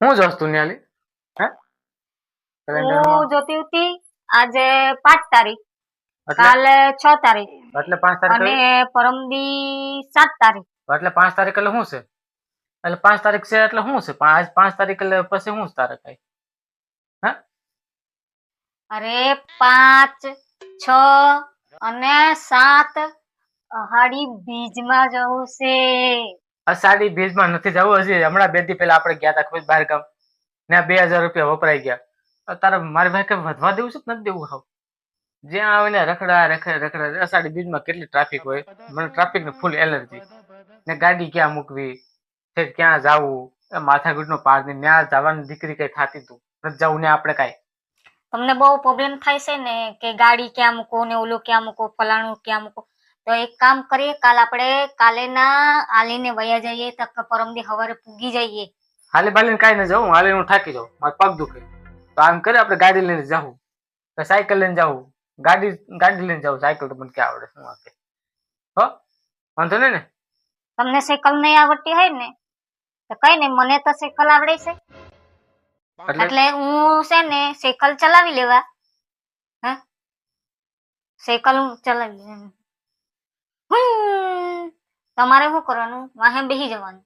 હું જોશ તું ન્યાલી હે કેલેન્ડરમાં હું જોતી હતી આજે 5 તારીખ, એટલે કાલે 6 તારીખ એટલે 5 તારીખ અને આવી પરમદી 7 તારીખ. એટલે 5 તારીખ એટલે શું છે? એટલે 5 તારીખ છે એટલે શું છે? પણ આજ 5 તારીખ એટલે પછી શું છે તારે કઈ? હે અરે 5, 6 અને 7 અહાડી બીજમાં જવું છે. અષાઢી બીજમાં નથી જવું. હજી હમણાં 2 દી પહેલા આપણે ગયા હતા કોઈ બહાર ગામ ને 2000 રૂપિયા વપરાઈ ગયા. તારે મારી ભાઈ કઈ વધવા દેવું છે કે નથી દેવું? હાવ જ્યાં આવે ને રખડા રખડા. અષાઢી બીજમાં કેટલી ટ્રાફિક હોય. મને ટ્રાફિક ને ફૂલ એલર્જી ને ગાડી ક્યાં મૂકવી છે, ક્યાં જવું માથાકૂટનો પાર નહીં. ત્યાં જવાની દીકરી કઈ થાતી તું નથી જવું ને આપણે કાંઈ. તમને બહુ પ્રોબ્લેમ થાય છે ને કે ગાડી ક્યાં મૂકો ને ઓલું ક્યાં મૂકો, ફલાણું ક્યાં મૂકો. તો એક કામ કરીએ, કાલે ના આલીને વયા જઈએ તો પરમદી સવારે પૂગી જઈએ. હાલી બાલીને કાંઈ ન જવું. હાલીને હું થાકી જાઉં, મારા પગ દુખે. તો આમ કરે આપણે ગાડી લઈને જાવું કે સાયકલ લઈને જાવું? ગાડી લઈને જાવું. સાયકલ તો મને ક્યાં આવડે? શું આપે હો વાંધો નહીં ને. તમને સાયકલ નહીં આવડતી હોય ને તો કઈ નહીં, મને તો સાયકલ આવડે છે. એટલે હું છે ને સાયકલ ચલાવી લેવા. હે સાયકલ ચલાવી લેવા. તમારે શું કરવાનું? વાહે બેસી જવાનું,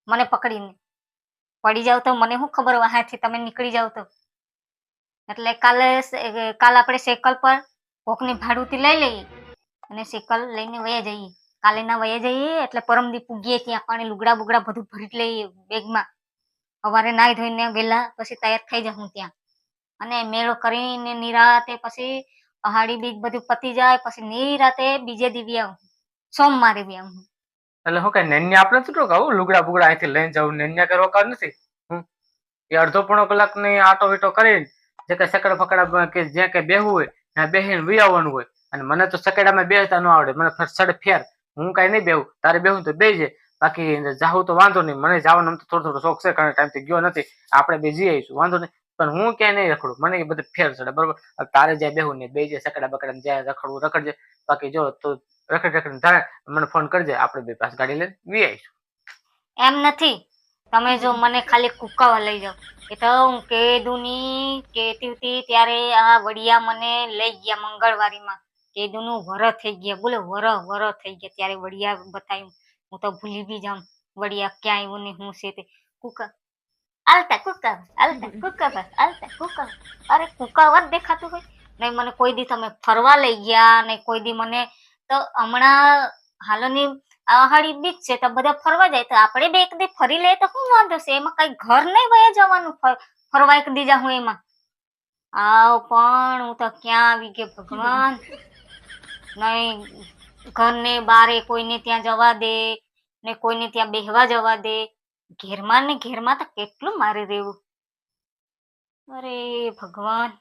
મને પકડીને. પડી જાવ તો મને શું ખબર વાહેથી તમે નીકળી જાવ તો. એટલે કાલે આપણે સાયકલ પર કોકની ભાડુંથી લઈ લઈએ અને સાયકલ લઈને વયા જઈએ. કાલે ના વયા જઈએ એટલે પરમદી પૂગીએ ત્યાં પાણી લુગડા બુગડા બધું ભરી લઈએ બેગમાં. સવારે નાહી ધોઈને વેલા પછી તૈયાર થઈ જાઉં ત્યાં અને મેળો કરીને નિરાતે પછી અહાડી બીજ બધું પતી જાય પછી નિરાતે બીજે દી આવું, સોમવારે બી આવું. એટલે હું કઈ નેન્યા આપણે શું કહું લુગડા બુગડા અહીંથી લઈને જવું? નેન્યા કઈ રોકાવ નથી. એ અડધો પોણો કલાકની આટો વીટો કરીને જે કઈ સકડા ફકડા કે જ્યાં કઈ બેહવું હોય ત્યાં બેસીને વી આવવાનું હોય. અને મને તો સકેડામાં બેસતા ન આવડે. મને સડ ફેર હું કઈ નહીં બેહું. તારે બેહું તો બેસજે, બાકી જાવું તો વાંધો નહીં. મને જવાનો થોડો શોખ છે, કારણ ટાઈમથી ગયો નથી. આપણે બે જઈ આવીશું, વાંધો નહીં. પણ હું ક્યાંય નહીં રખડું. મને એ બધું ફેર ચડે બરોબર. તારે જ્યાં બેહું ને બેસજે, સકડા બકડા જ્યાં રખડવું રખડજે. બાકી જો તો રખડ થાય મને ફોન કરજે, આપણે બે પાસ ગાડી લઈને વી આવીશું. એમ નથી, તમે જો મને ખાલી કુકાવા લઈ જાઓ. એ તો હું કેદુની કેતી હતી ત્યારે આ વડિયા મને લઈ ગયા મંગળવારીમાં. કેદુનું વર થઈ ગયા, બોલે વર થઈ ગયા ત્યારે વડિયા બતાવ્યું. હું તો ભૂલી બી જાઉં વડિયા ક્યાં આવ્યું ને હું છે તે. કુકા આલતા કુકા. અરે કુકાવા જ દેખાતું હોય નહીં. મને કોઈ દી તમે ફરવા લઈ ગયા ને કોઈ દી મને તો હમણાં હાલોની અહાડી બીચ છે તો બધા ફરવા જાય તો આપણે બે એક દી ફરી લઈએ તો શું વાંધો છે? એમાં કઈ ઘર નહીં વયા જવાનું ફરવા એક દી જાઉં એમાં. પણ હું તો ક્યાં આવી ગઈ ભગવાન. નહીં ઘરને બારે કોઈને ત્યાં જવા દે ને કોઈને ત્યાં બેહવા જવા દે. ઘેરમાં ને ઘેરમાં તો કેટલું મારે રહેવું. અરે ભગવાન,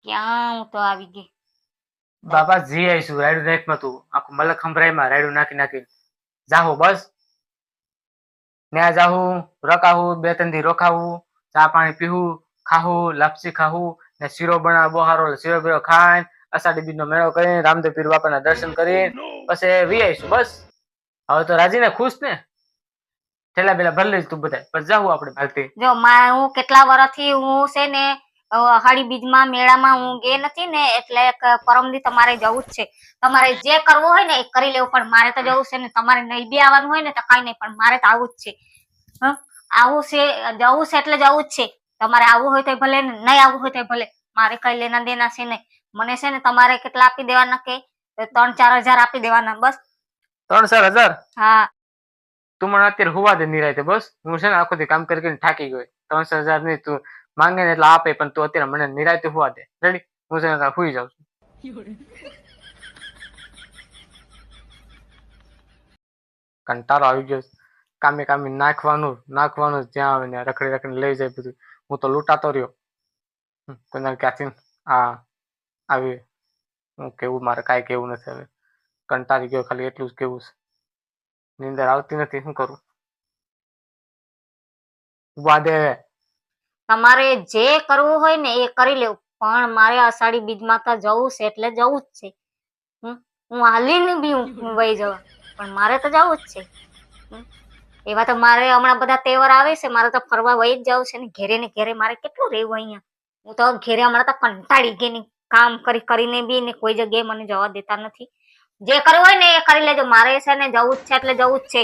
ક્યાં હું તો આવી ગઈ. બાબા જી આવીશું. રાયડું નાખમાં તું આખું મલક સંભળાયમાં રાયડું નાખી જાહું બસ. ત્યાં જાહું, રોકાવું, 2-3 દી રોકાવું, ચા પાણી પીવું, ખાવું, લાપસી ખાવું ને શીરો બનાવ બહારો શીરો બીરો ખાઈને અષાઢી બીજનો મેળો કરીને રામદેવ પીર બાપાના દર્શન કરીને પછી વી આવીશું બસ. હવે તો રાજી ને ખુશ ને? છેલ્લા બેલા ભરી લઈશ તું બધા પછી જાહું આપણે ભાગતી. જો હું કેટલા વર્ષથી હું છે ને અહાડી બીજમાં મેળામાં હું ગે નથી ને એટલે પરમદી તમારે જવું જ છે. તમારે જે કરવું હોય ને એ કરી લેવું, પણ મારે તો જવું છે ને. તમારે નહીં બી આવવાનું હોય ને તો કઈ નહીં, પણ મારે તો આવું જ છે. આવું છે, જવું છે એટલે જવું જ છે. તમારે આવવું હોય તો ભલે, નહીં આવવું હોય તો ભલે, મારે કઈ લેના દેના છે નહીં. મને છે ને તમારે કેટલા આપી દેવાના કે 3-4 હજાર આપી દેવાના બસ. 3-4 હજાર? હા. તું મને અત્યારે હુવા દે નિરાયતે બસ. હું છે ને આખો દી કામ કરીને થાકી ગયો. 3-4 હજાર નહીં, તું માંગે ને એટલે આપે, પણ તું અત્યારે મને નિરાયતે હુવા દે. રેડી? હું છે ને હુઈ જાઉં છું. કંટાળો આવી ગયો. કામે નાખવાનું જ્યાં આવે ને રખડી લઈ જાય બધું. હું તો લૂંટાતો રહ્યો. કોઈને ક્યાંથી આવી હું કેવું? મારે કાંઈ કેવું નથી. હવે કંટાળી ગયો, ખાલી એટલું જ કેવું છે. નીંદર આવતી નથી, શું કરું? વાદે તમારે જે કરવું હોય ને એ કરી લેવું, પણ મારે અષાઢી બીજમાં તો જવું છે એટલે જવું જ છે. હું હાલીને બી હું વહી જવા, પણ મારે તો જવું જ છે. એવા તો મારે હમણાં બધા તહેવાર આવે છે, મારે તો ફરવા વહી જ જવું છે ને ઘેરે ને ઘેરે મારે કેટલું રહેવું અહીંયા. હું તો ઘેરે હમણાં તો કંટાળી ગઈ ને કામ કરીને બી ને કોઈ જગ્યાએ મને જવા દેતા નથી. જે કરવું હોય ને એ કરી લેજો, મારે છે ને જવું જ છે એટલે જવું જ છે.